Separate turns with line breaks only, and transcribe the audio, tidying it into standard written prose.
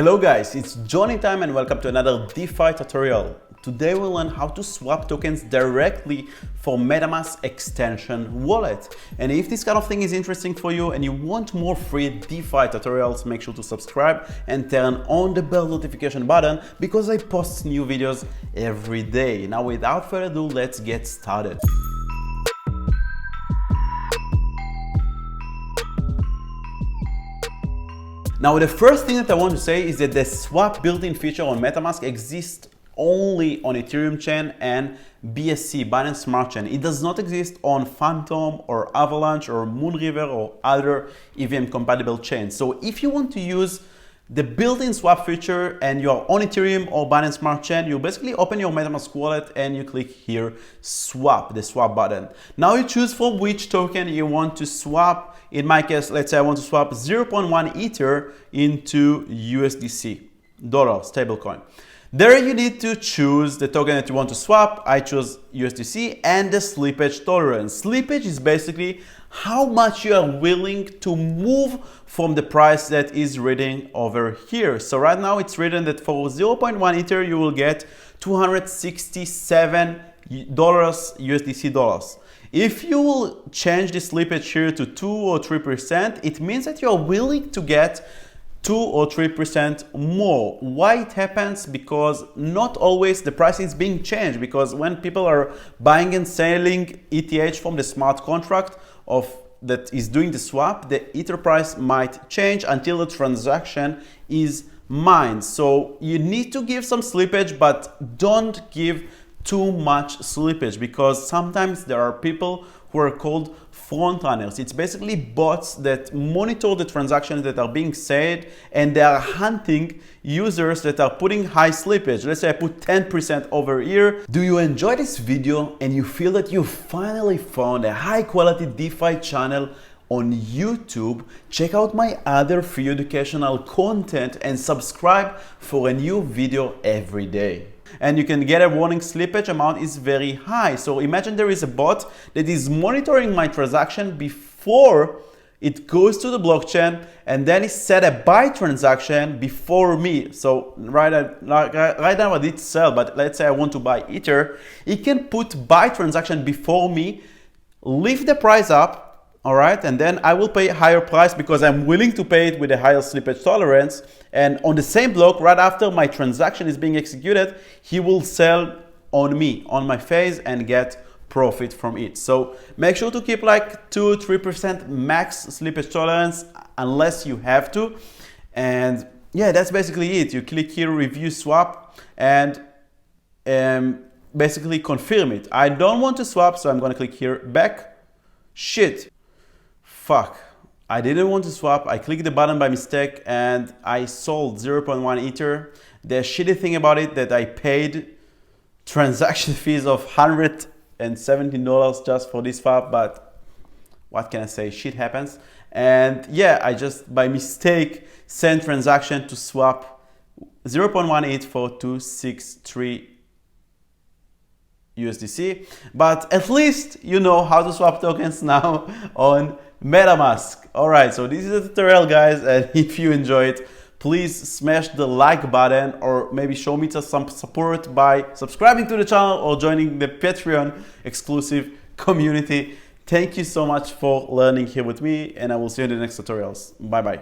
Hello guys, it's Johnny time and welcome to another DeFi tutorial. Today we'll learn how to swap tokens directly for MetaMask extension wallet. And if this kind of thing is interesting for you and you want more free DeFi tutorials, make sure to subscribe and turn on the bell notification button because I post new videos every day. Now without further ado, let's get started. Now, the first thing that I want to say is that the swap built-in feature on MetaMask exists only on Ethereum chain and BSC, Binance Smart Chain. It does not exist on Phantom or Avalanche or Moonriver or other EVM compatible chains. So if you want to use the built-in swap feature and you're on Ethereum or Binance Smart Chain, you basically open your MetaMask wallet and you click here, swap, the swap button. Now you choose from which token you want to swap. In my case, let's say I want to swap 0.1 Ether into USDC, dollar stablecoin. There you need to choose the token that you want to swap. I chose USDC and the slippage tolerance. Slippage is basically how much you are willing to move from the price that is written over here. So right now it's written that for 0.1 Ether you will get $267 USDC dollars. If you will change the slippage here to 2 or 3%, it means that you're willing to get 2 or 3% more. Why it happens? Because not always the price is being changed, because when people are buying and selling ETH from the smart contract that is doing the swap, the Ether price might change until the transaction is mined. So you need to give some slippage, but don't give too much slippage, because sometimes there are people who are called front runners. It's basically bots that monitor the transactions that are being said, and they are hunting users that are putting high slippage. Let's say I put 10% over here. Do you enjoy this video and you feel that you finally found a high quality DeFi channel on YouTube? Check out my other free educational content and subscribe for a new video every day. And you can get a warning slippage amount is very high. So imagine there is a bot that is monitoring my transaction before it goes to the blockchain, and then it set a buy transaction before me. So right now I did sell, but let's say I want to buy Ether. It can put buy transaction before me, lift the price up, all right, and then I will pay a higher price because I'm willing to pay it with a higher slippage tolerance. And on the same block, right after my transaction is being executed, he will sell on me, on my face, and get profit from it. So make sure to keep like 2-3% max slippage tolerance unless you have to. And yeah, that's basically it. You click here, review swap, and basically confirm it. I don't want to swap, so I'm gonna click here, back. Shit. Fuck, I didn't want to swap. I clicked the button by mistake and I sold 0.1 Ether. The shitty thing about it that I paid transaction fees of $117 just for this swap, but what can I say? Shit happens. And yeah, I just by mistake sent transaction to swap 0.1 ETH for 263 USDC. But at least you know how to swap tokens now on MetaMask. Alright, so this is the tutorial, guys, and if you enjoy it, please smash the like button, or maybe show me some support by subscribing to the channel or joining the Patreon exclusive community. Thank you so much for learning here with me, and I will see you in the next tutorials. Bye bye.